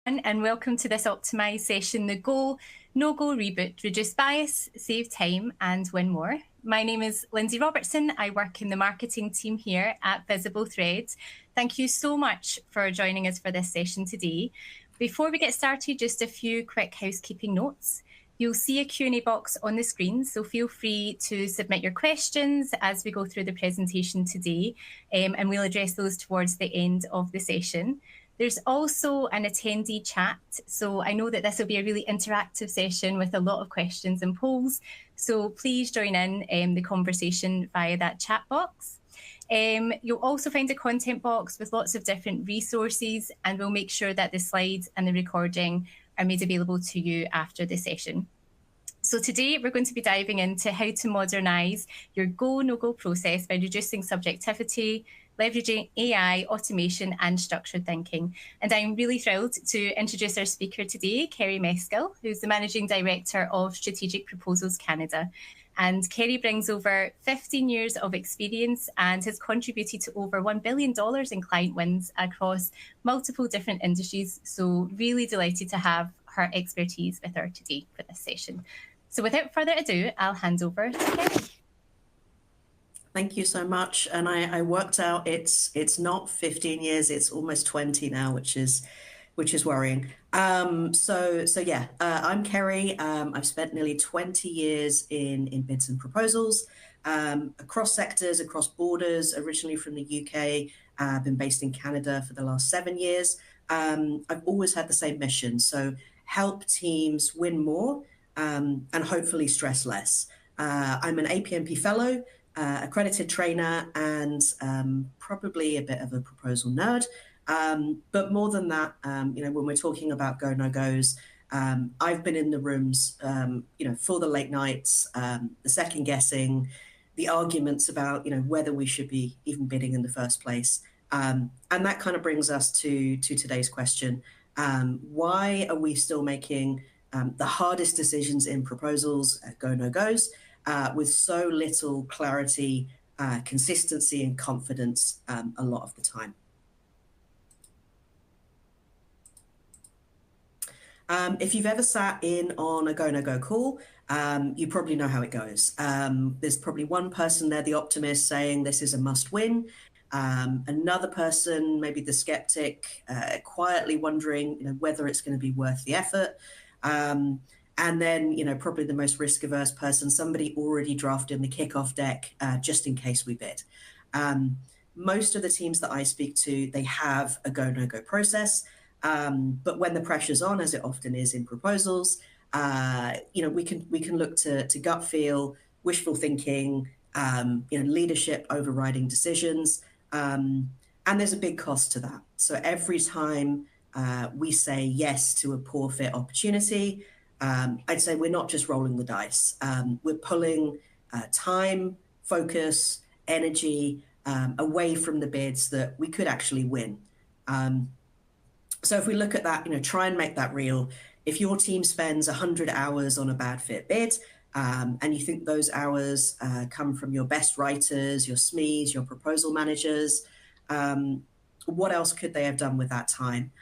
And welcome to this optimised session, the Go, No-Go Reboot, Reduce Bias, Save Time and Win More. My name is Lindsay Robertson. I work in the marketing team here at Visible Threads. Thank you so much for joining us for this session today. Before we get started, just a few quick housekeeping notes. You'll see a Q&A box on the screen, so feel free to submit your questions as we go through the presentation today, and we'll address those towards the end of the session. There's also an attendee chat, so I know that this will be a really interactive session with a lot of questions and polls, so please join in the conversation via that chat box. You'll also find a content box with lots of different resources, and we'll make sure that the slides and the recording are made available to you after the session. So today we're going to be diving into how to modernise your go, no-go process by reducing subjectivity, leveraging AI, automation and structured thinking. And I'm really thrilled to introduce our speaker today, Ceri Meskel, who's the Managing Director of Strategic Proposals Canada. And Ceri brings over 15 years of experience and has contributed to over $1 billion in client wins across multiple different industries. So really delighted to have her expertise with her today for this session. So without further ado, I'll hand over to Ceri. Thank you so much. And I worked out it's not 15 years, it's almost 20 now, which is worrying. So yeah, I'm Ceri. I've spent nearly 20 years in bids and proposals, across sectors, across borders, originally from the UK. I've been based in Canada for the last 7 years. I've always had the same mission. So help teams win more and hopefully stress less. I'm an APMP fellow, accredited trainer, and probably a bit of a proposal nerd. But more than that, when we're talking about go no goes, I've been in the rooms, for the late nights, the second guessing, the arguments about whether we should be even bidding in the first place, and that kind of brings us to today's question: why are we still making the hardest decisions in proposals, go no goes, with so little clarity, consistency, and confidence a lot of the time? If you've ever sat in on a go no go call, you probably know how it goes. There's probably one person there, the optimist, saying this is a must win. Another person, maybe the skeptic, quietly wondering whether it's going to be worth the effort. And then, probably the most risk-averse person, somebody already drafted in the kickoff deck just in case we bid. Most of the teams that I speak to, they have a go no go process. But when the pressure's on, as it often is in proposals, we can look to gut feel, wishful thinking, leadership overriding decisions, and there's a big cost to that. So every time we say yes to a poor fit opportunity, I'd say we're not just rolling the dice. We're pulling time, focus, energy away from the bids that we could actually win. So if we look at that, try and make that real. If your team spends 100 hours on a bad fit bid, and you think those hours come from your best writers, your SMEs, your proposal managers, what else could they have done with that time?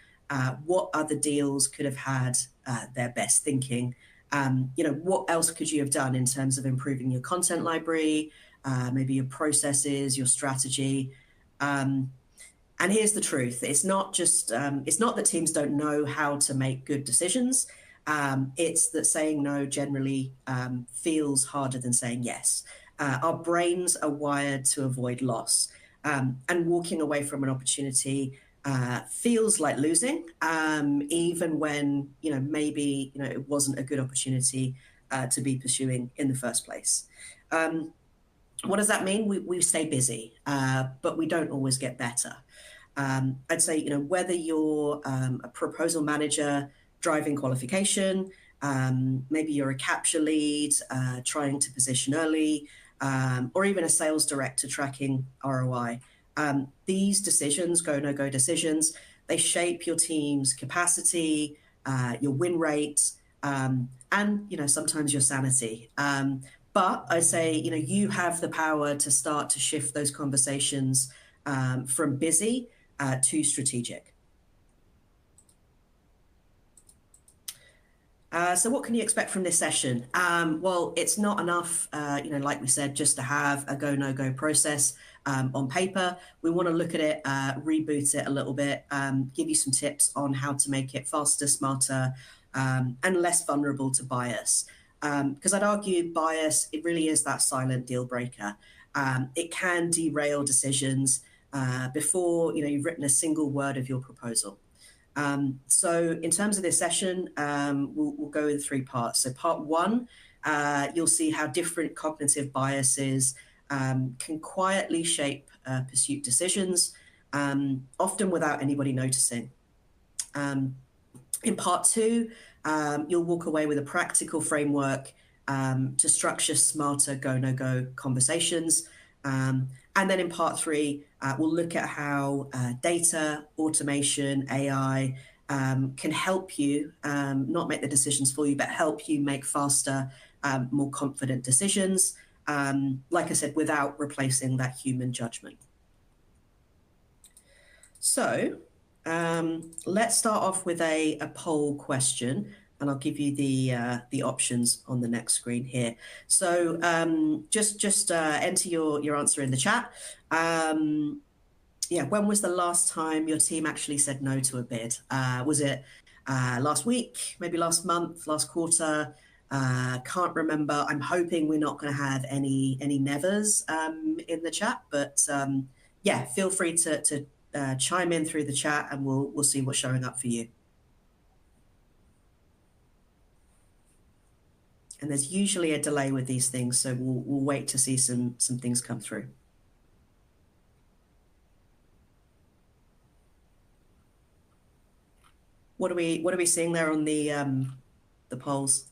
What other deals could have had their best thinking? What else could you have done in terms of improving your content library, maybe your processes, your strategy? And here's the truth. It's not that teams don't know how to make good decisions. It's that saying no generally feels harder than saying yes. Our brains are wired to avoid loss. And walking away from an opportunity feels like losing, even when maybe it wasn't a good opportunity to be pursuing in the first place. What does that mean? We stay busy, but we don't always get better. I'd say whether you're a proposal manager driving qualification, maybe you're a capture lead trying to position early, or even a sales director tracking ROI. These decisions, go no go decisions, they shape your team's capacity, your win rate, and sometimes your sanity. But I say you have the power to start to shift those conversations from busy to strategic. So what can you expect from this session? Well, it's not enough, like we said, just to have a go, no go process on paper. We want to look at it, reboot it a little bit, give you some tips on how to make it faster, smarter, and less vulnerable to bias. Because I'd argue bias, it really is that silent deal breaker. It can derail decisions before you've written a single word of your proposal. So in terms of this session, we'll go in three parts. So part one, you'll see how different cognitive biases can quietly shape pursuit decisions, often without anybody noticing. In part two, you'll walk away with a practical framework to structure smarter go, no go conversations. And then in part three, we'll look at how data, automation, AI can help you not make the decisions for you, but help you make faster, more confident decisions. Like I said, without replacing that human judgment. So let's start off with a poll question. And I'll give you the options on the next screen here. So just enter your answer in the chat. Yeah, when was the last time your team actually said no to a bid? Was it last week, maybe last month, last quarter? Can't remember. I'm hoping we're not going to have any nevers in the chat, but yeah, feel free to chime in through the chat, and we'll see what's showing up for you. And there's usually a delay with these things, so we'll wait to see some things come through. What are we seeing there on the polls?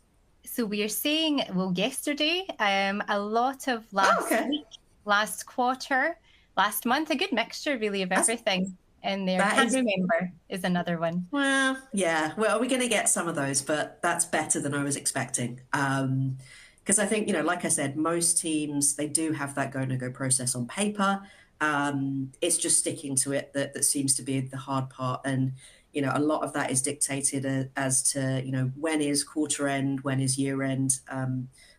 So we are seeing, well, yesterday, a lot of last week, last quarter, last month, a good mixture really of everything in there. Can't remember is another one. Well, yeah. Well, we're going to get some of those, but that's better than I was expecting. Because I think, like I said, most teams, they do have that go, no go process on paper. It's just sticking to it that seems to be the hard part. And, a lot of that is dictated as to, when is quarter end, when is year end.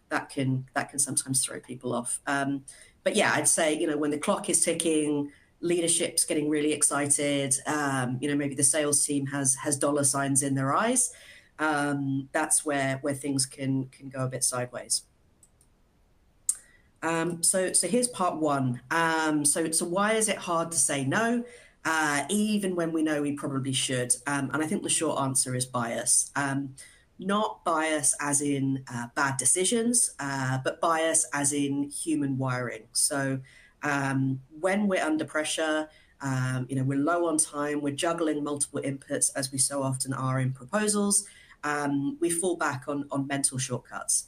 That can sometimes throw people off. But yeah, I'd say, when the clock is ticking, leadership's getting really excited, maybe the sales team has dollar signs in their eyes, that's where things can go a bit sideways. So here's part one. So why is it hard to say no, even when we know we probably should? And I think the short answer is bias. Not bias as in bad decisions, but bias as in human wiring. So when we're under pressure, we're low on time, we're juggling multiple inputs, as we so often are in proposals, we fall back on mental shortcuts.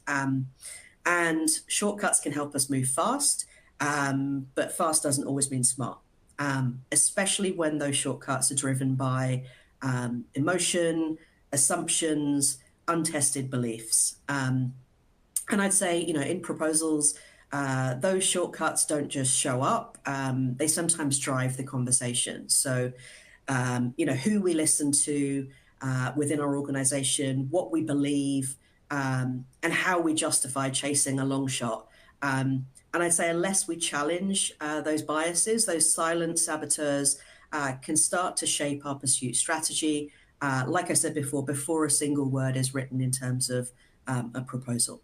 And shortcuts can help us move fast, but fast doesn't always mean smart, especially when those shortcuts are driven by emotion, assumptions, untested beliefs. And I'd say, in proposals, those shortcuts don't just show up, they sometimes drive the conversation. So, who we listen to within our organization, what we believe, and how we justify chasing a long shot. And I'd say unless we challenge those biases, those silent saboteurs can start to shape our pursuit strategy, like I said before a single word is written in terms of a proposal.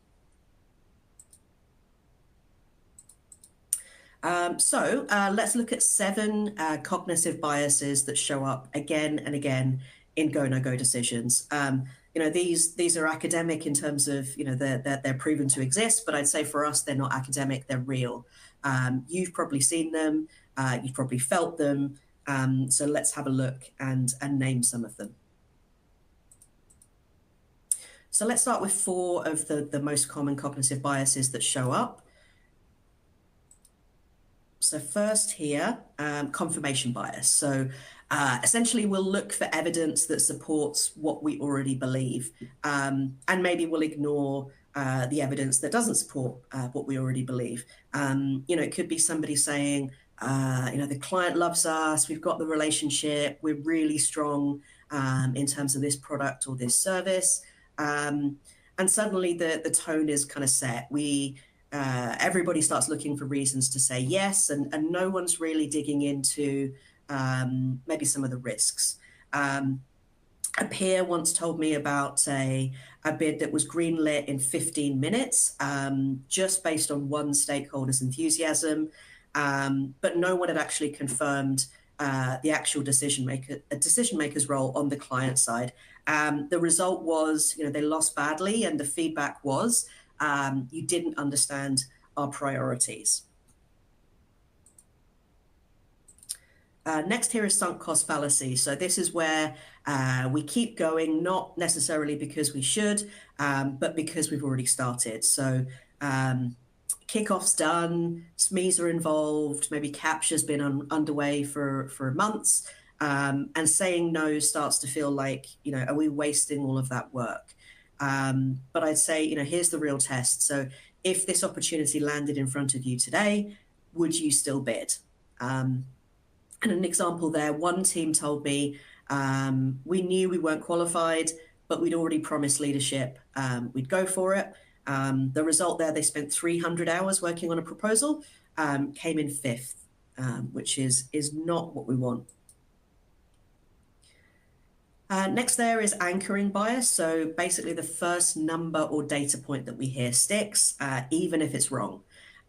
So let's look at 7 cognitive biases that show up again and again in go, no go decisions. These are academic in terms of, they're proven to exist, but I'd say for us, they're not academic, they're real. You've probably seen them, you've probably felt them. So let's have a look and name some of them. So let's start with 4 of the most common cognitive biases that show up. So first here, confirmation bias. So essentially, we'll look for evidence that supports what we already believe, and maybe we'll ignore the evidence that doesn't support what we already believe. It could be somebody saying, the client loves us, we've got the relationship, we're really strong in terms of this product or this service. And suddenly the tone is kind of set. Everybody starts looking for reasons to say yes, and no one's really digging into maybe some of the risks. A peer once told me about a bid that was greenlit in 15 minutes, just based on one stakeholder's enthusiasm, but no one had actually confirmed the actual decision maker's role on the client side. The result was, they lost badly, and the feedback was, you didn't understand our priorities. Next here is sunk cost fallacy. So this is where we keep going, not necessarily because we should, but because we've already started. So kickoff's done, SMEs are involved, maybe capture's been underway for months, and saying no starts to feel like, are we wasting all of that work? But I'd say, here's the real test. So if this opportunity landed in front of you today, would you still bid? And an example there, one team told me, we knew we weren't qualified, but we'd already promised leadership we'd go for it. The result there, they spent 300 hours working on a proposal, came in 5th, which is not what we want. Next there is anchoring bias. So basically the first number or data point that we hear sticks, even if it's wrong.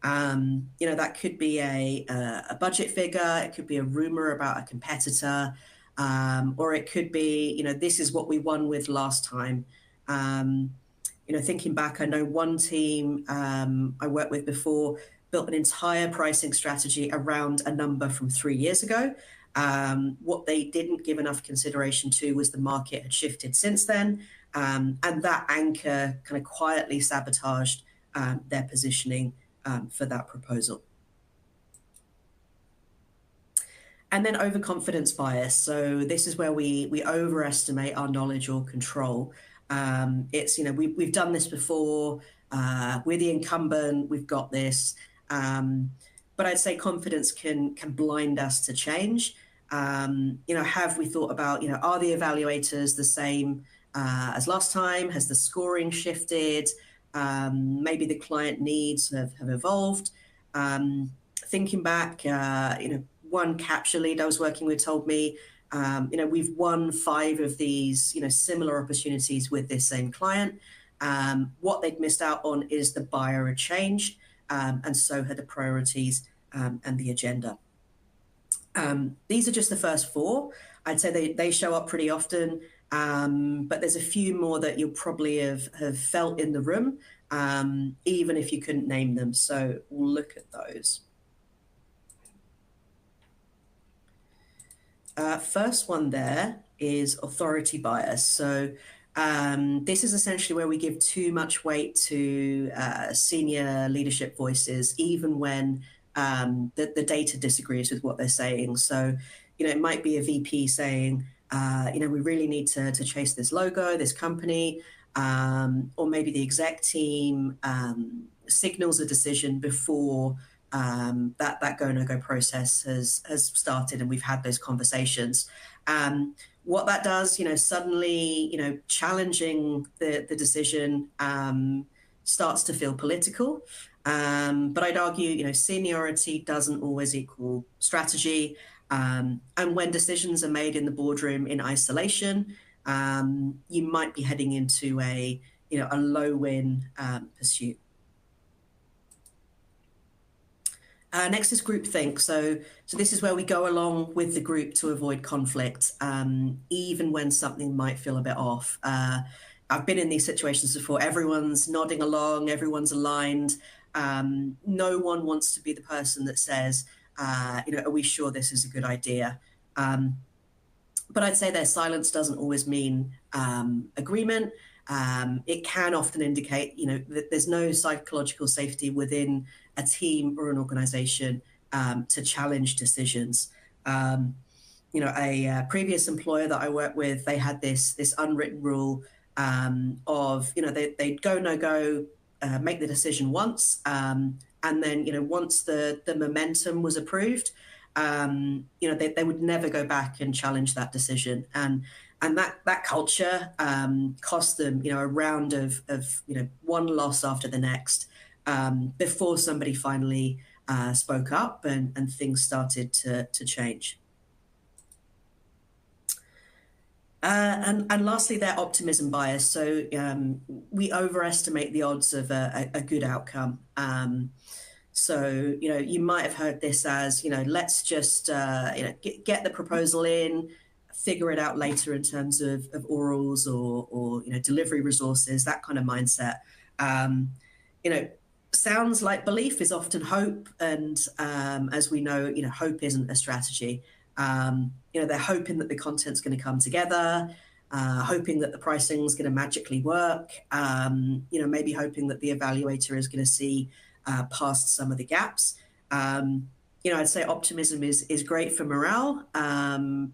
That could be a budget figure, it could be a rumor about a competitor, or it could be, this is what we won with last time. Thinking back, I know one team I worked with before built an entire pricing strategy around a number from 3 years ago. What they didn't give enough consideration to was the market had shifted since then, and that anchor kind of quietly sabotaged their positioning for that proposal. And then overconfidence bias. So this is where we overestimate our knowledge or control. It's, we've done this before, we're the incumbent, we've got this. But I'd say confidence can blind us to change. Have we thought about, are the evaluators the same as last time? Has the scoring shifted? Maybe the client needs have evolved. Thinking back, one capture lead I was working with told me, we've won 5 of these, similar opportunities with this same client. What they'd missed out on is the buyer had changed, and so had the priorities and the agenda. These are just the first 4. I'd say they show up pretty often, but there's a few more that you'll probably have felt in the room, even if you couldn't name them. So we'll look at those. First one there is authority bias. So this is essentially where we give too much weight to senior leadership voices, even when the data disagrees with what they're saying. So, it might be a VP saying, we really need to chase this logo, this company, or maybe the exec team signals a decision before that go no go process has started, and we've had those conversations. What that does, suddenly, challenging the decision starts to feel political. But I'd argue, seniority doesn't always equal strategy. And when decisions are made in the boardroom in isolation, you might be heading into a low-win pursuit. Next is groupthink. So this is where we go along with the group to avoid conflict, even when something might feel a bit off. I've been in these situations before. Everyone's nodding along, everyone's aligned. No one wants to be the person that says, are we sure this is a good idea? But I'd say their silence doesn't always mean agreement. It can often indicate, that there's no psychological safety within a team or an organization to challenge decisions. A previous employer that I worked with, they had this unwritten rule of, they'd go, no go, make the decision once. And then, once the momentum was approved, they would never go back and challenge that decision. And and that culture cost them, a round of one loss after the next before somebody finally spoke up and things started to change. And lastly, their optimism bias. So we overestimate the odds of a good outcome. So, you might have heard this as, let's just, get the proposal in, figure it out later in terms of orals or delivery resources, that kind of mindset. Sounds like belief is often hope. And as we know, hope isn't a strategy. They're hoping that the content's going to come together, hoping that the pricing is going to magically work, maybe hoping that the evaluator is going to see past some of the gaps. I'd say optimism is great for morale,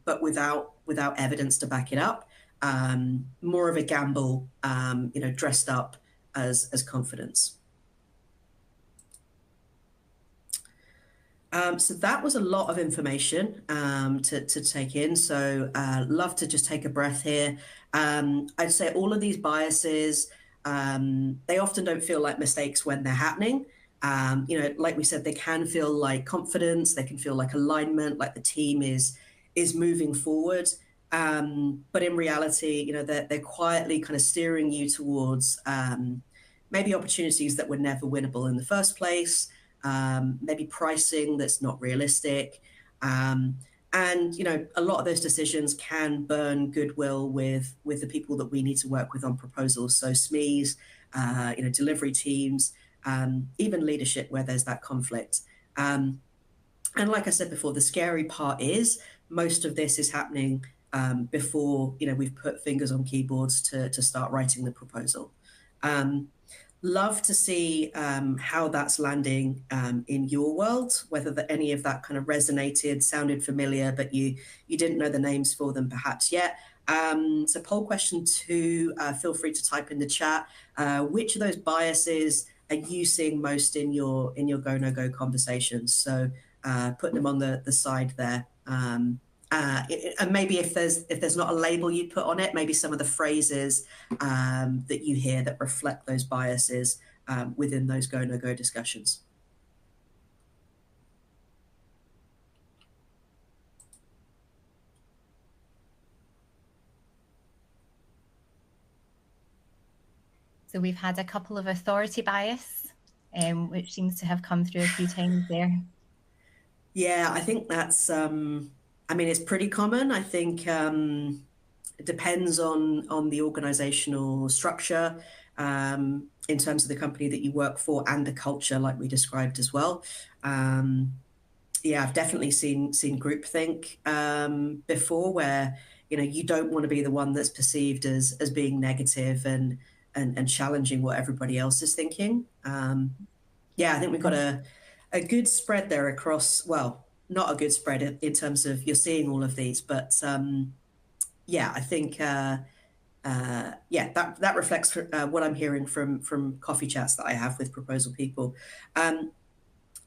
but without evidence to back it up. More of a gamble, dressed up as confidence. So that was a lot of information to take in. So love to just take a breath here. I'd say all of these biases, they often don't feel like mistakes when they're happening. Like we said, they can feel like confidence, they can feel like alignment, like the team is moving forward. But in reality, they're quietly kind of steering you towards maybe opportunities that were never winnable in the first place, maybe pricing that's not realistic. And, a lot of those decisions can burn goodwill with the people that we need to work with on proposals. So SMEs, delivery teams, even leadership where there's that conflict. And like I said before, the scary part is most of this is happening before we've put fingers on keyboards to start writing the proposal. Love to see how that's landing in your world, whether any of that kind of resonated, sounded familiar, but you didn't know the names for them perhaps yet. So poll question 2, feel free to type in the chat. Which of those biases are you seeing most in your go no go conversations? So put them on the side there. And maybe if there's not a label you'd put on it, maybe some of the phrases that you hear that reflect those biases within those go no go discussions. So we've had a couple of authority bias, which seems to have come through a few times there. Yeah, I think that's, it's pretty common. I think it depends on the organizational structure in terms of the company that you work for and the culture like we described as well. I've definitely seen groupthink before where, you don't want to be the one that's perceived as being negative and challenging what everybody else is thinking. I think we've got a good spread there across, well, not a good spread in terms of you're seeing all of these, but I think that reflects what I'm hearing from coffee chats that I have with proposal people. I'd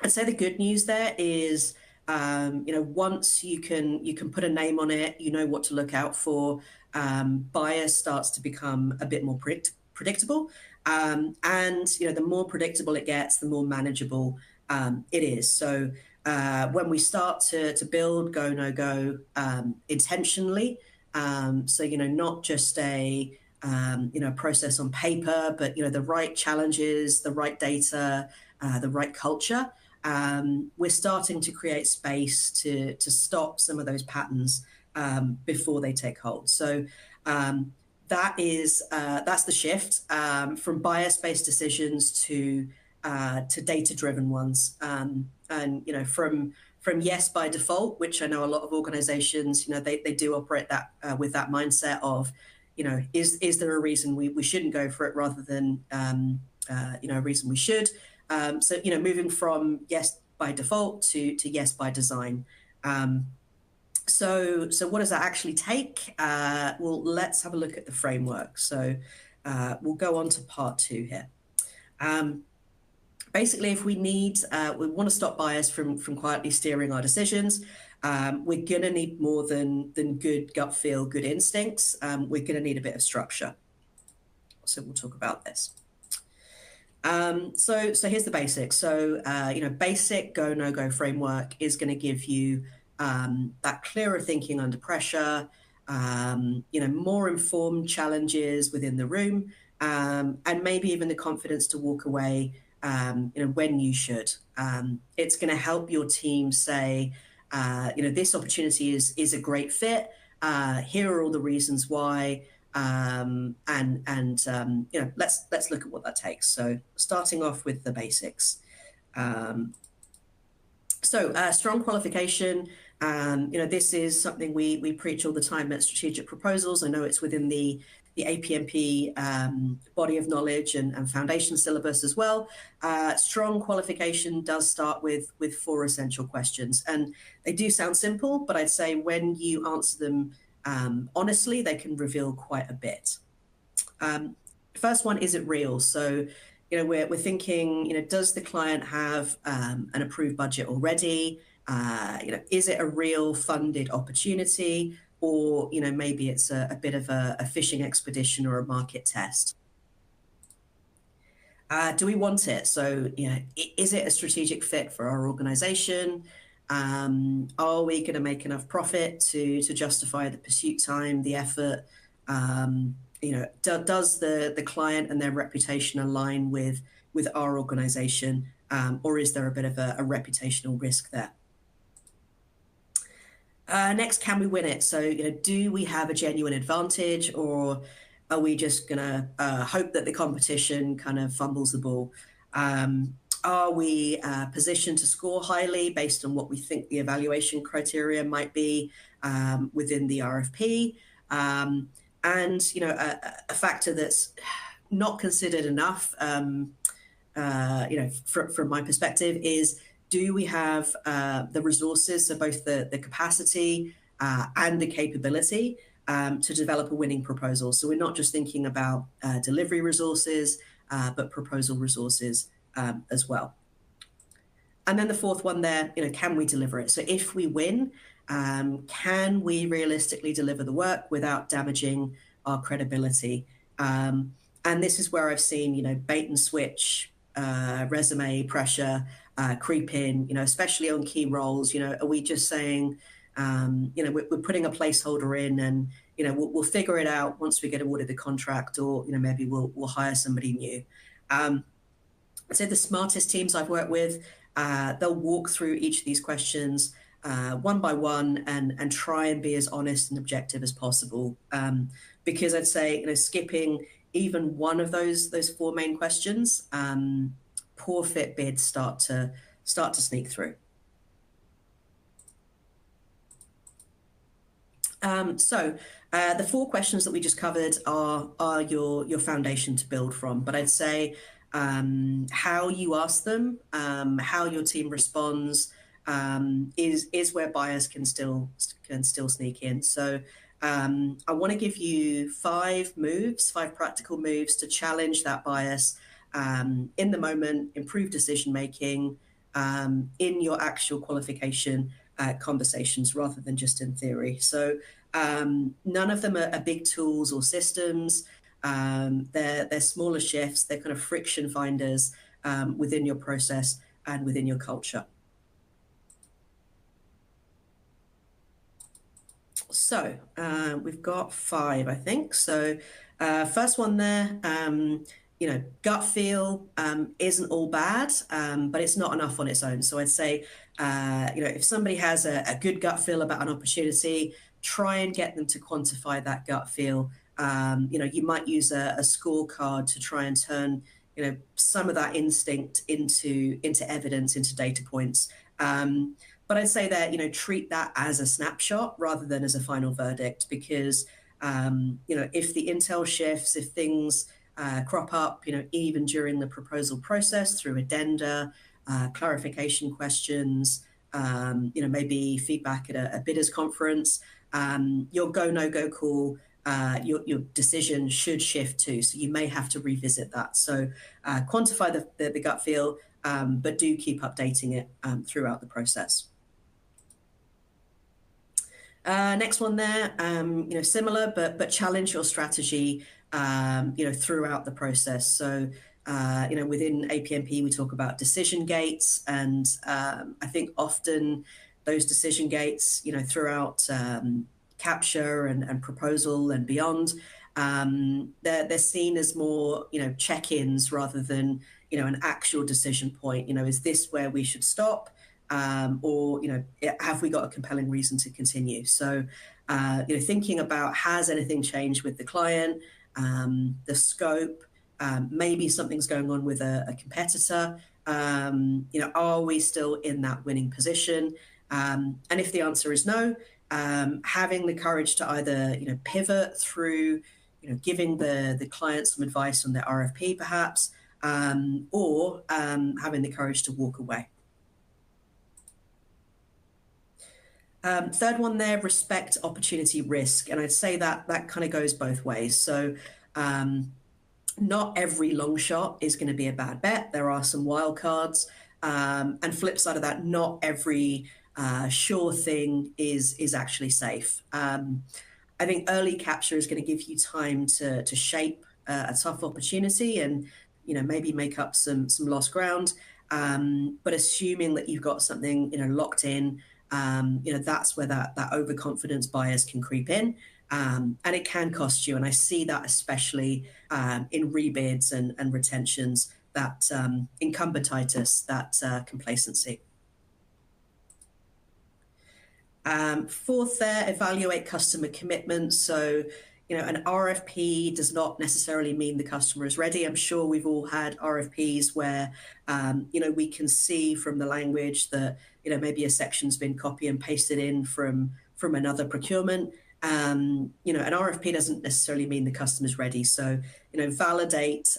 say the good news there is, once you can put a name on it, you know what to look out for. Bias starts to become a bit more predictable, and the more predictable it gets, the more manageable it is. So when we start to build go no go intentionally, so not just a process on paper, but the right challenges, the right data, the right culture, we're starting to create space to stop some of those patterns before they take hold. So that's the shift from bias-based decisions to data-driven ones, and from yes by default, which I know a lot of organizations, they do operate that with that mindset of, is there a reason we shouldn't go for it rather than a reason we should. So moving from yes by default to yes by design. So what does that actually take? Well, let's have a look at the framework. So we'll go on to part 2 here. Basically, if we want to stop bias from quietly steering our decisions, we're going to need more than good gut feel, good instincts. We're going to need a bit of structure. So we'll talk about this. So here's the basics. So, basic go, no go framework is going to give you that clearer thinking under pressure, more informed challenges within the room, and maybe even the confidence to walk away, when you should. It's going to help your team say, this opportunity is a great fit. Here are all the reasons why. Let's look at what that takes. So starting off with the basics. Strong qualification. This is something we preach all the time at strategic proposals. I know it's within the APMP body of knowledge and foundation syllabus as well. Strong qualification does start with 4 essential questions, and they do sound simple, but I'd say when you answer them honestly, they can reveal quite a bit. First one, is it real? So, we're thinking, does the client have an approved budget already? Is it a real funded opportunity? Or, maybe it's a bit of a fishing expedition or a market test. Do we want it? So, is it a strategic fit for our organization? Are we going to make enough profit to justify the pursuit time, the effort? Does the client and their reputation align with our organization, or is there a bit of a reputational risk there? Next, can we win it? So, do we have a genuine advantage, or are we just going to hope that the competition kind of fumbles the ball? Are we positioned to score highly based on what we think the evaluation criteria might be within the RFP? And, a factor that's not considered enough, from my perspective, is do we have the resources, so both the capacity and the capability to develop a winning proposal? So we're not just thinking about delivery resources, but proposal resources as well. And then the fourth one there, can we deliver it? So if we win, can we realistically deliver the work without damaging our credibility? And this is where I've seen, bait and switch, resume pressure creep in, especially on key roles. Are we just saying, we're putting a placeholder in and, we'll figure it out once we get awarded the contract, or, maybe we'll hire somebody new. I'd say the smartest teams I've worked with, they'll walk through each of these questions one by one and try and be as honest and objective as possible. Because I'd say, skipping even one of those 4 main questions, poor fit bids start to sneak through. The 4 questions that we just covered are your foundation to build from. But I'd say how you ask them, how your team responds, is where bias can still sneak in. So I want to give you 5 practical moves to challenge that bias in the moment, improve decision making in your actual qualification conversations rather than just in theory. So none of them are big tools or systems. They're smaller shifts. They're kind of friction finders within your process and within your culture. So we've got 5, I think. So first one there, gut feel isn't all bad, but it's not enough on its own. So I'd say, if somebody has a good gut feel about an opportunity, try and get them to quantify that gut feel. You might use a scorecard to try and turn, some of that instinct into evidence, into data points. But I'd say that, treat that as a snapshot rather than as a final verdict, because, if the intel shifts, if things crop up, even during the proposal process through addenda, clarification questions, maybe feedback at a bidders conference, your go, no go call, your decision should shift too. So you may have to revisit that. So quantify the gut feel, but do keep updating it throughout the process. Next one there, similar, but challenge your strategy, throughout the process. So, within APMP, we talk about decision gates, and I think often those decision gates, throughout capture and proposal and beyond, they're seen as more, check-ins rather than, an actual decision point. Is this where we should stop? Or have we got a compelling reason to continue? So thinking about, has anything changed with the client, the scope, maybe something's going on with a competitor, are we still in that winning position? And if the answer is no, having the courage to either pivot through giving the client some advice on their RFP perhaps, or having the courage to walk away. Third one there, respect, opportunity, risk. And I'd say that kind of goes both ways. So not every long shot is going to be a bad bet. There are some wild cards. And flip side of that, not every sure thing is actually safe. I think early capture is going to give you time to shape a tough opportunity and maybe make up some lost ground. But assuming that you've got something locked in, that's where that overconfidence bias can creep in, and it can cost you. And I see that especially in rebids and retentions, that incumbentitis, that complacency. Fourth there, evaluate customer commitment. So, an RFP does not necessarily mean the customer is ready. I'm sure we've all had RFPs where, we can see from the language that, maybe a section's been copy and pasted in from another procurement. An RFP doesn't necessarily mean the customer's ready. So, validate,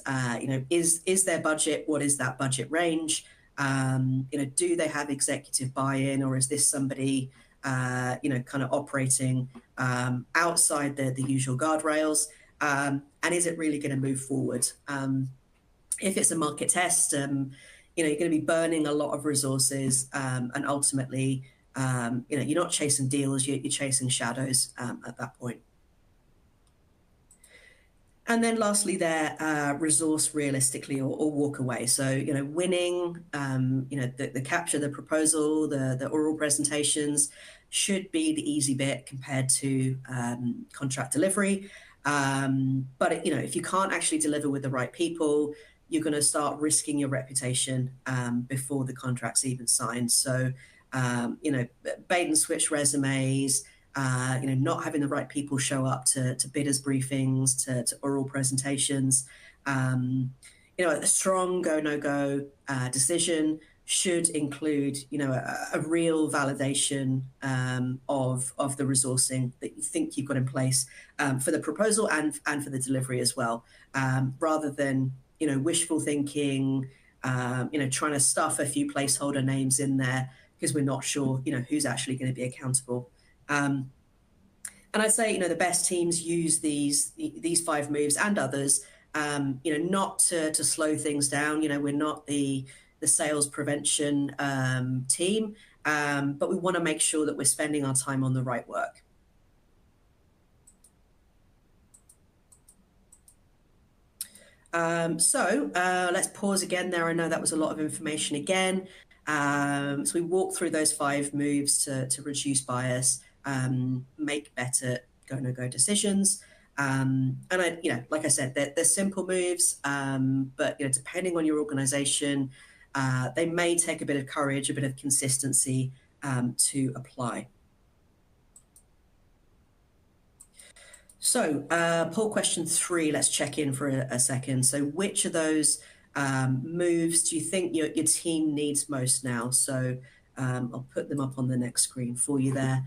is their budget, what is that budget range? Do they have executive buy-in, or is this somebody kind of operating outside the usual guardrails? And is it really going to move forward? If it's a market test, you're going to be burning a lot of resources, and ultimately, you're not chasing deals, you're chasing shadows at that point. And then lastly there, resource realistically or walk away. So, winning, the capture, the proposal, the oral presentations should be the easy bit compared to contract delivery. But, if you can't actually deliver with the right people, you're going to start risking your reputation before the contract's even signed. So, bait and switch resumes, not having the right people show up to bidders briefings, to oral presentations. A strong go, no go decision should include, a real validation of the resourcing that you think you've got in place for the proposal and for the delivery as well, rather than, wishful thinking, trying to stuff a few placeholder names in there because we're not sure, who's actually going to be accountable. And I'd say, the best teams use these 5 moves and others, not to slow things down. We're not the sales prevention team, but we want to make sure that we're spending our time on the right work. So let's pause again there. I know that was a lot of information again. So we walk through those 5 moves to reduce bias, make better go no go decisions. And like I said, they're simple moves, but depending on your organization, they may take a bit of courage, a bit of consistency to apply. So poll question 3, let's check in for a second. So which of those moves do you think your team needs most now? So I'll put them up on the next screen for you there.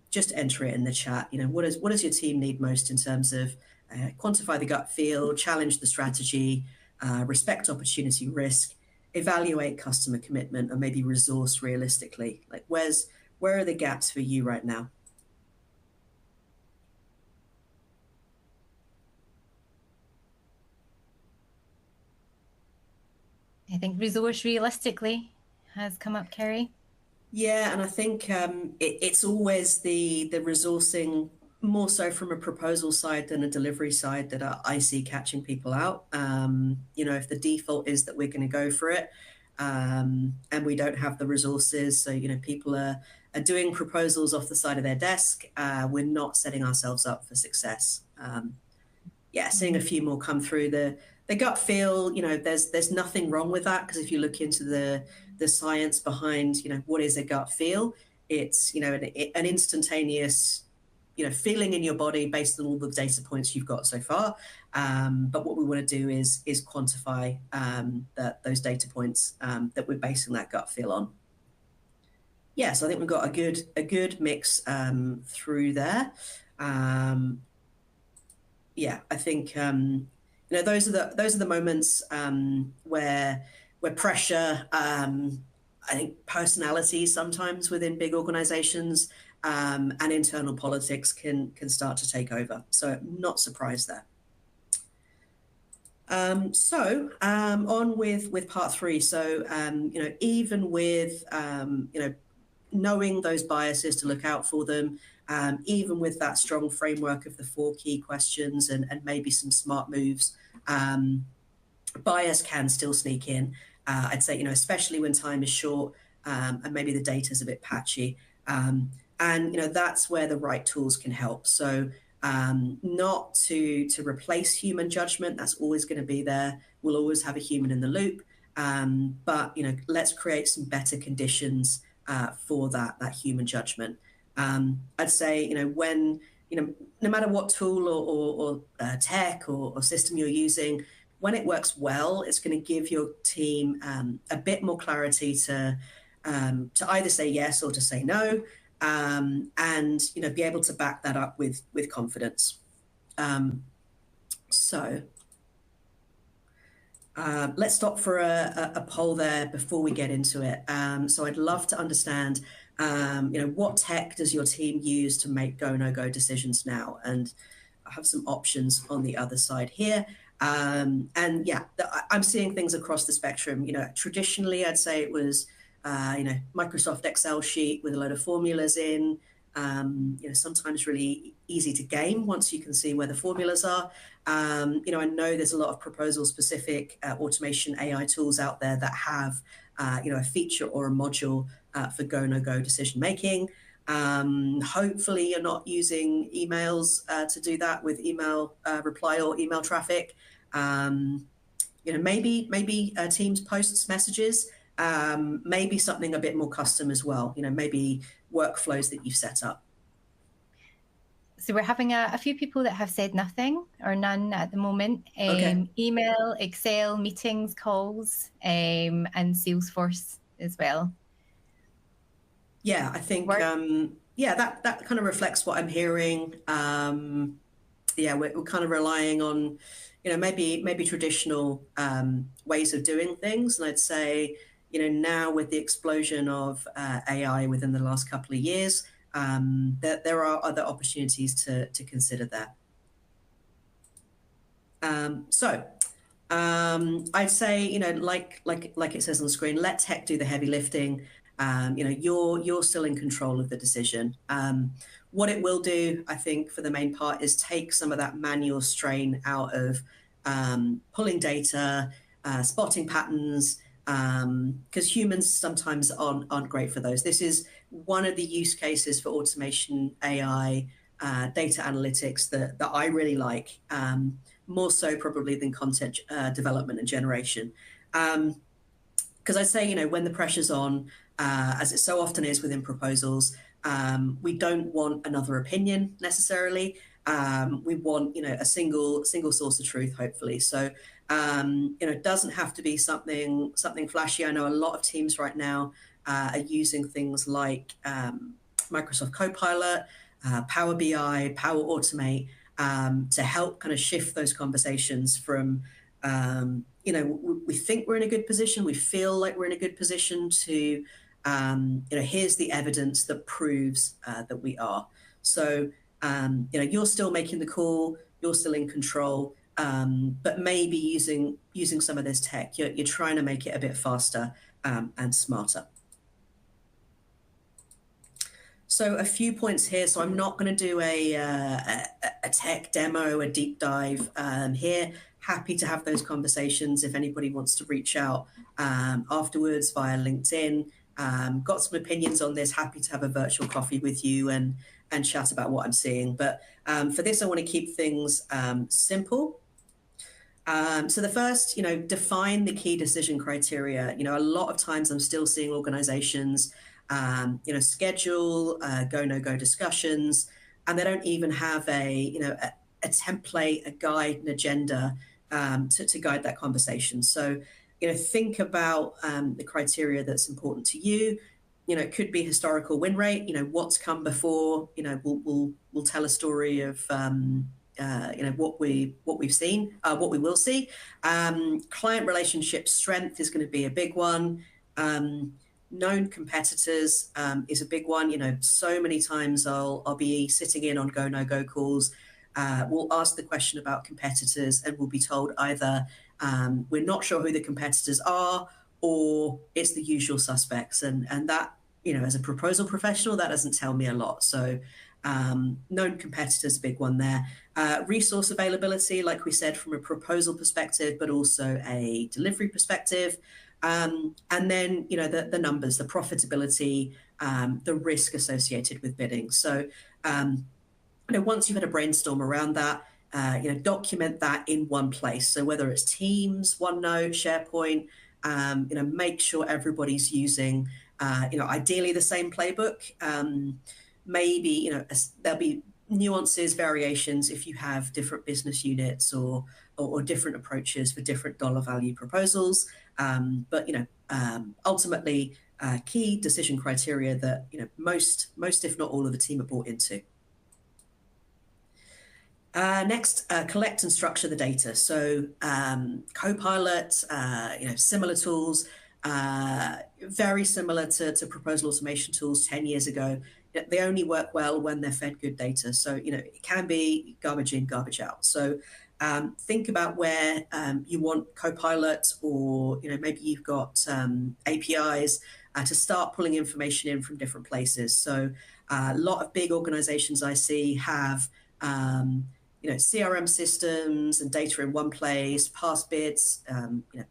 Just enter it in the chat. What does your team need most in terms of quantify the gut feel, challenge the strategy, respect opportunity risk, evaluate customer commitment, or maybe resource realistically? Like where are the gaps for you right now? I think resource realistically has come up, Ceri. Yeah, and I think it's always the resourcing more so from a proposal side than a delivery side that I see catching people out. If the default is that we're going to go for it, and we don't have the resources, so people are doing proposals off the side of their desk. We're not setting ourselves up for success. Yeah, seeing a few more come through the gut feel. There's nothing wrong with that, because if you look into the science behind what is a gut feel, it's an instantaneous feeling in your body based on all the data points you've got so far. But what we want to do is quantify those data points that we're basing that gut feel on. Yeah, so I think we've got a good mix through there. Yeah, I think those are the moments where pressure. I think personality sometimes within big organizations and internal politics can start to take over. So not surprised there. On with part three. So even with knowing those biases to look out for them, even with that strong framework of the 4 key questions and maybe some smart moves, bias can still sneak in. I'd say, especially when time is short and maybe the data is a bit patchy. And that's where the right tools can help. So not to replace human judgment. That's always going to be there. We'll always have a human in the loop. But let's create some better conditions for that human judgment. I'd say when no matter what tool or tech or system you're using, when it works well, it's going to give your team a bit more clarity to either say yes or to say no, and be able to back that up with confidence. Let's stop for a poll there before we get into it. So I'd love to understand, what tech does your team use to make go, no go decisions now? And I have some options on the other side here. And yeah, I'm seeing things across the spectrum. Traditionally, I'd say it was, Microsoft Excel sheet with a load of formulas in, sometimes really easy to game once you can see where the formulas are. I know there's a lot of proposal-specific automation AI tools out there that have, a feature or a module for go, no-go decision-making. Hopefully you're not using emails to do that with email reply or email traffic. Maybe Teams posts messages, maybe something a bit more custom as well, maybe workflows that you've set up. So we're having a few people that have said nothing or none at the moment. Okay. Email, Excel, meetings, calls, and Salesforce as well. Yeah, I think, that kind of reflects what I'm hearing. We're kind of relying on, maybe traditional ways of doing things. And I'd say, now with the explosion of AI within the last couple of years, that there are other opportunities to consider there. I'd say, like it says on the screen, let tech do the heavy lifting. You're still in control of the decision. What it will do, I think, for the main part, is take some of that manual strain out of pulling data, spotting patterns, because humans sometimes aren't great for those. This is one of the use cases for automation AI, data analytics that I really like, more so probably than content development and generation. Because I'd say, when the pressure's on, as it so often is within proposals, we don't want another opinion necessarily. We want, a single source of truth, hopefully. So, it doesn't have to be something flashy. I know a lot of teams right now are using things like Microsoft Copilot, Power BI, Power Automate, to help kind of shift those conversations from, we think we're in a good position, we feel like we're in a good position, to, here's the evidence that proves that we are. So, you're still making the call, you're still in control, but maybe using some of this tech, you're trying to make it a bit faster and smarter. So a few points here. So I'm not going to do a tech demo, a deep dive here. Happy to have those conversations if anybody wants to reach out afterwards via LinkedIn. Got some opinions on this. Happy to have a virtual coffee with you and chat about what I'm seeing. But for this, I want to keep things simple. So the first, define the key decision criteria. A lot of times I'm still seeing organizations, schedule go, no go discussions, and they don't even have a template, a guide, an agenda to guide that conversation. So, think about the criteria that's important to you. It could be historical win rate, what's come before, we'll tell a story of, what we've seen, what we will see. Client relationship strength is going to be a big one. Known competitors is a big one. So many times I'll be sitting in on go no go calls. We'll ask the question about competitors, and we'll be told either we're not sure who the competitors are, or it's the usual suspects. And that, as a proposal professional, that doesn't tell me a lot. So known competitors, big one there. Resource availability, like we said, from a proposal perspective, but also a delivery perspective. And then, the numbers, the profitability, the risk associated with bidding. So, once you've had a brainstorm around that, document that in one place. So whether it's Teams, OneNote, SharePoint, make sure everybody's using, ideally the same playbook. Maybe, there'll be nuances, variations if you have different business units or different approaches for different dollar value proposals. But, ultimately, key decision criteria that, most, if not all of the team are bought into. Next, collect and structure the data. So Copilot, similar tools, very similar to proposal automation tools 10 years ago. They only work well when they're fed good data. So, it can be garbage in, garbage out. So think about where you want Copilot, or, maybe you've got APIs to start pulling information in from different places. So a lot of big organizations I see have CRM systems and data in one place, past bids,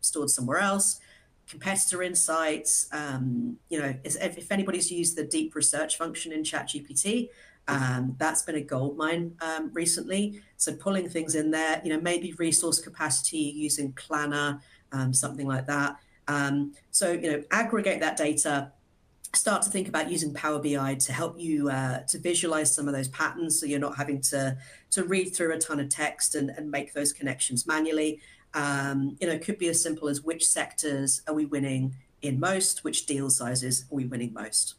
stored somewhere else, competitor insights. If anybody's used the deep research function in ChatGPT, that's been a goldmine recently. So pulling things in there, maybe resource capacity using Planner, something like that. So, aggregate that data. Start to think about using Power BI to help you to visualize some of those patterns, so you're not having to read through a ton of text and make those connections manually. It could be as simple as which sectors are we winning in most, which deal sizes are we winning most.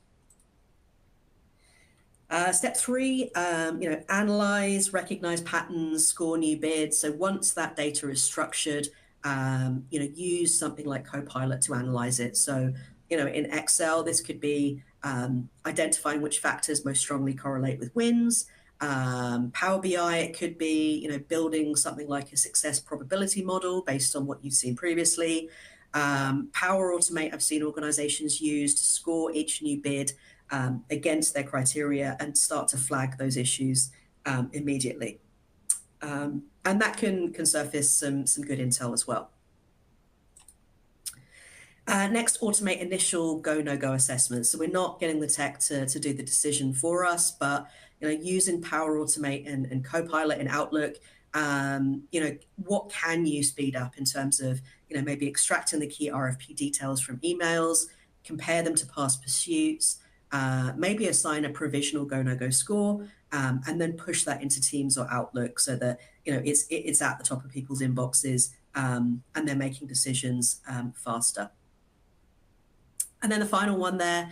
Step 3, analyze, recognize patterns, score new bids. So once that data is structured, use something like Copilot to analyze it. So in Excel, this could be identifying which factors most strongly correlate with wins. Power BI, it could be building something like a success probability model based on what you've seen previously. Power Automate, I've seen organizations use to score each new bid against their criteria and start to flag those issues immediately. And that can surface some good intel as well. Next, automate initial go, no go assessments. So we're not getting the tech to do the decision for us, but using Power Automate and Copilot in Outlook, what can you speed up in terms of maybe extracting the key RFP details from emails, compare them to past pursuits, maybe assign a provisional go, no go score, and then push that into Teams or Outlook so that it's at the top of people's inboxes and they're making decisions faster. And then the final one there,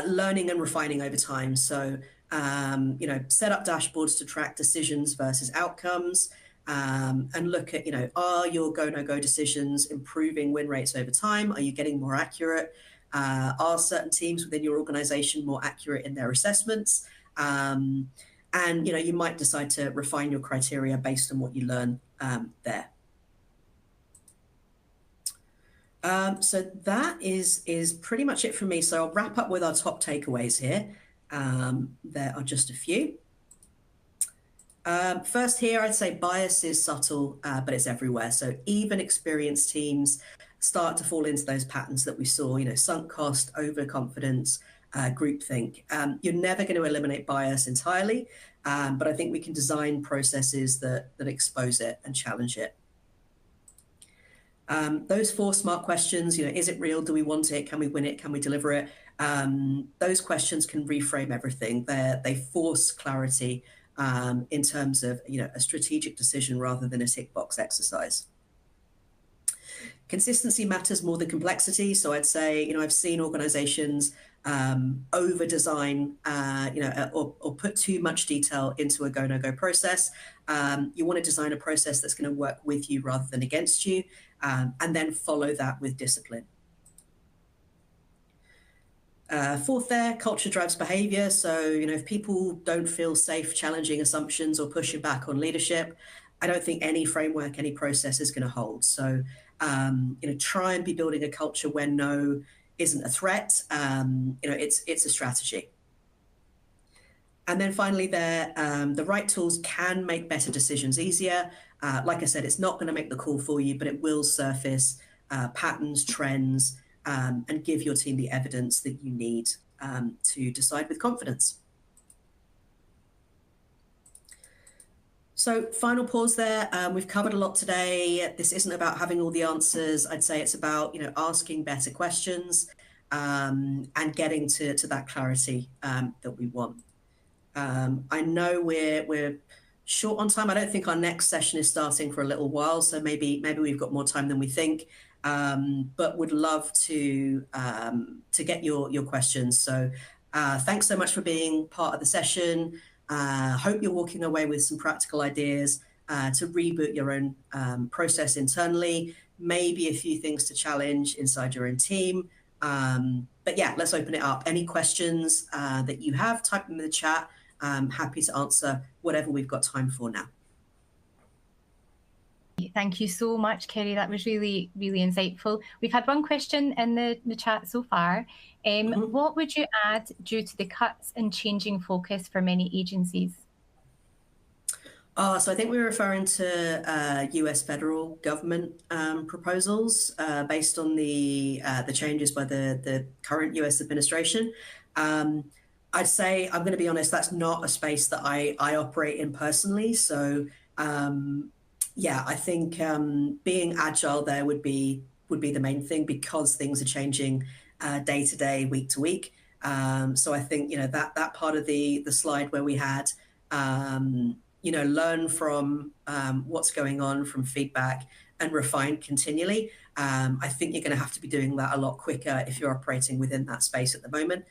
learning and refining over time. So, set up dashboards to track decisions versus outcomes, and look at, are your go, no go decisions improving win rates over time? Are you getting more accurate? Are certain teams within your organization more accurate in their assessments? And, you might decide to refine your criteria based on what you learn there. So that is pretty much it for me. So I'll wrap up with our top takeaways here. There are just a few. First here, I'd say bias is subtle, but it's everywhere. So even experienced teams start to fall into those patterns that we saw, sunk cost, overconfidence, groupthink. You're never going to eliminate bias entirely, but I think we can design processes that expose it and challenge it. Those 4 SMART questions, is it real? Do we want it? Can we win it? Can we deliver it? Those questions can reframe everything. They force clarity in terms of a strategic decision rather than a tick box exercise. Consistency matters more than complexity. So I'd say, I've seen organizations over design, or put too much detail into a go, no go process. You want to design a process that's going to work with you rather than against you, and then follow that with discipline. Fourth there, culture drives behavior. So, if people don't feel safe challenging assumptions or pushing back on leadership, I don't think any framework, any process is going to hold. So, try and be building a culture where no isn't a threat. It's a strategy. And then finally there, the right tools can make better decisions easier. Like I said, it's not going to make the call for you, but it will surface patterns, trends, and give your team the evidence that you need to decide with confidence. So final pause there. We've covered a lot today. This isn't about having all the answers. I'd say it's about asking better questions and getting to that clarity that we want. I know we're short on time. I don't think our next session is starting for a little while, so maybe we've got more time than we think. But would love to get your questions. So thanks so much for being part of the session. Hope you're walking away with some practical ideas to reboot your own process internally, maybe a few things to challenge inside your own team. But yeah, let's open it up. Any questions that you have, type them in the chat. Happy to answer whatever we've got time for now. Thank you so much, Ceri. That was really, really insightful. We've had one question in the chat so far. What would you add due to the cuts and changing focus for many agencies? So I think we're referring to US federal government proposals based on the changes by the current US administration. I'd say, I'm going to be honest, that's not a space that I operate in personally. So yeah, I think being agile there would be the main thing, because things are changing day to day, week to week. So I think that part of the slide where we had learn from what's going on, from feedback, and refine continually. I think you're going to have to be doing that a lot quicker if you're operating within that space at the moment,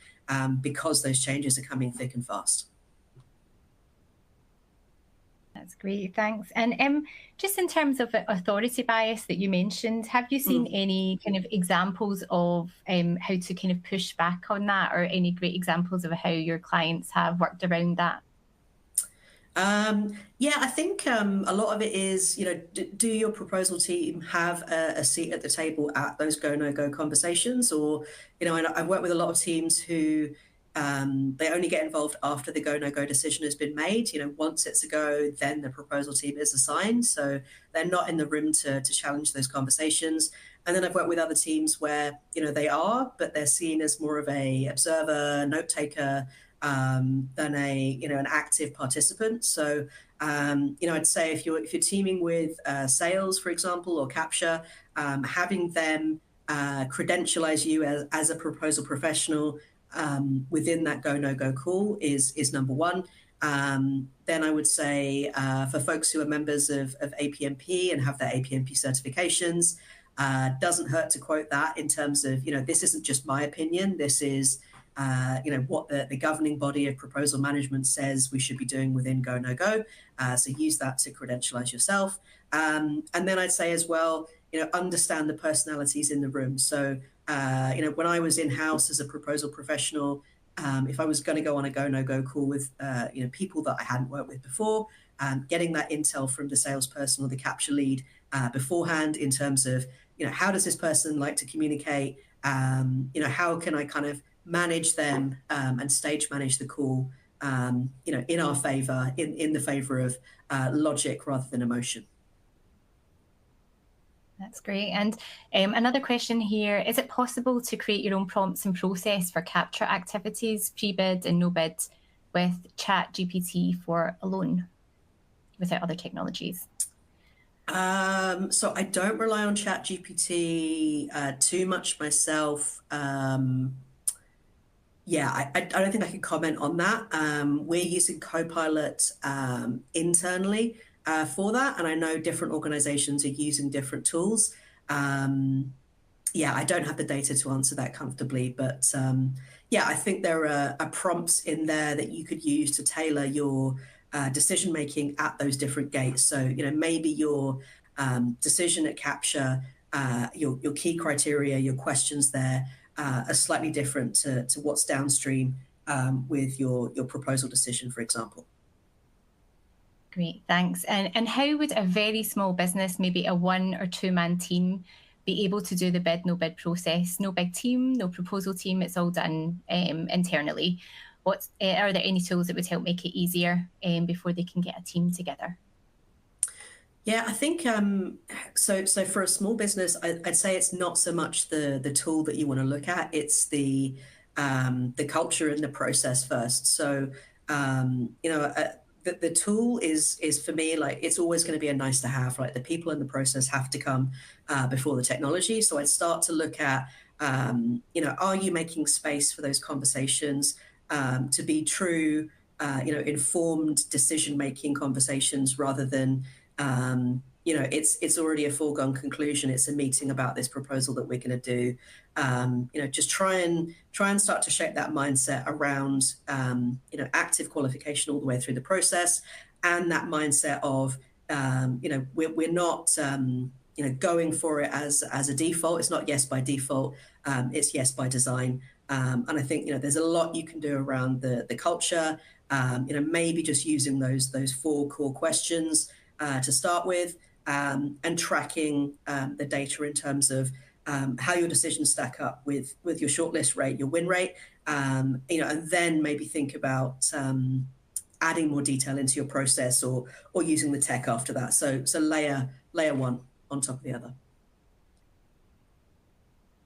because those changes are coming thick and fast. That's great, thanks. And just in terms of authority bias that you mentioned, have you seen any kind of examples of how to kind of push back on that, or any great examples of how your clients have worked around that? Yeah, I think a lot of it is, do your proposal team have a seat at the table at those go, no go conversations? Or, I've worked with a lot of teams who they only get involved after the go, no go decision has been made. Once it's a go, then the proposal team is assigned. So they're not in the room to challenge those conversations. And then I've worked with other teams where, they are, but they're seen as more of a observer, note taker, than an active participant. So I'd say if you're teaming with sales, for example, or capture, having them credentialize you as a proposal professional within that go no go call is number one. Then I would say for folks who are members of APMP and have their APMP certifications, doesn't hurt to quote that in terms of this isn't just my opinion. This is what the governing body of proposal management says we should be doing within go, no go. So use that to credentialize yourself. And then I'd say as well, understand the personalities in the room. So, when I was in-house as a proposal professional, if I was going to go on a go, no go call with, people that I hadn't worked with before, getting that intel from the salesperson or the capture lead beforehand in terms of, how does this person like to communicate? How can I kind of manage them and stage manage the call, in our favor, in the favor of logic rather than emotion. That's great. And another question here, is it possible to create your own prompts and process for capture activities, pre-bid and no-bid with ChatGPT for alone without other technologies? So I don't rely on ChatGPT too much myself. Yeah, I don't think I can comment on that. We're using Copilot internally for that, and I know different organizations are using different tools. Yeah, I don't have the data to answer that comfortably, but yeah, I think there are prompts in there that you could use to tailor your decision making at those different gates. So, maybe your decision at capture, your key criteria, your questions there are slightly different to what's downstream with your proposal decision, for example. Great, thanks. And how would a very small business, maybe a 1 or 2 man team, be able to do the bid, no bid process? No big team, no proposal team, it's all done internally. Are there any tools that would help make it easier before they can get a team together? Yeah, I think so for a small business, I'd say it's not so much the tool that you want to look at, it's the culture and the process first. So the tool is for me, like, it's always going to be a nice to have. Like, the people and the process have to come before the technology. So I'd start to look at are you making space for those conversations to be true, informed decision-making conversations, rather than it's already a foregone conclusion. It's a meeting about this proposal that we're going to do. Just try and start to shape that mindset around active qualification all the way through the process, and that mindset of we're not going for it as a default. It's not yes by default. It's yes by design. And I think there's a lot you can do around the culture. Maybe just using those 4 core questions to start with, and tracking the data in terms of how your decisions stack up with your shortlist rate, your win rate, and then maybe think about adding more detail into your process or using the tech after that. So layer 1 on top of the other.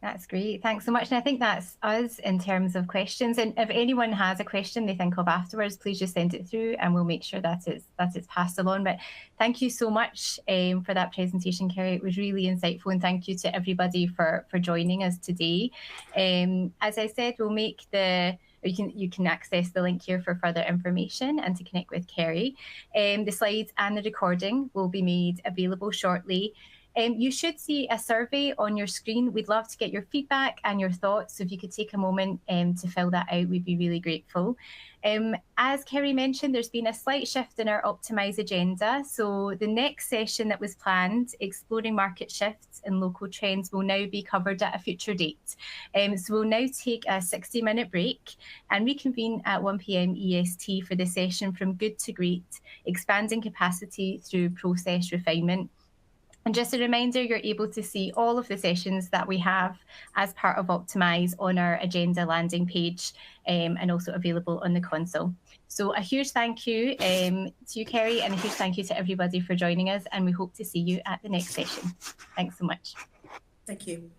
That's great. Thanks so much. And I think that's us in terms of questions. And if anyone has a question they think of afterwards, please just send it through and we'll make sure that it's passed along. But thank you so much for that presentation, Ceri. It was really insightful. And thank you to everybody for joining us today. As I said, we'll make you can access the link here for further information and to connect with Ceri. The slides and the recording will be made available shortly. You should see a survey on your screen. We'd love to get your feedback and your thoughts. So if you could take a moment to fill that out, we'd be really grateful. As Ceri mentioned, there's been a slight shift in our Optimize agenda. So the next session that was planned, exploring market shifts and local trends, will now be covered at a future date. So we'll now take a 60-minute break and reconvene at 1 p.m. EST for the session From Good to Great, Expanding Capacity Through Process Refinement. And just a reminder, you're able to see all of the sessions that we have as part of Optimize on our agenda landing page, and also available on the console. So a huge thank you to you, Ceri, and a huge thank you to everybody for joining us. And we hope to see you at the next session. Thanks so much. Thank you.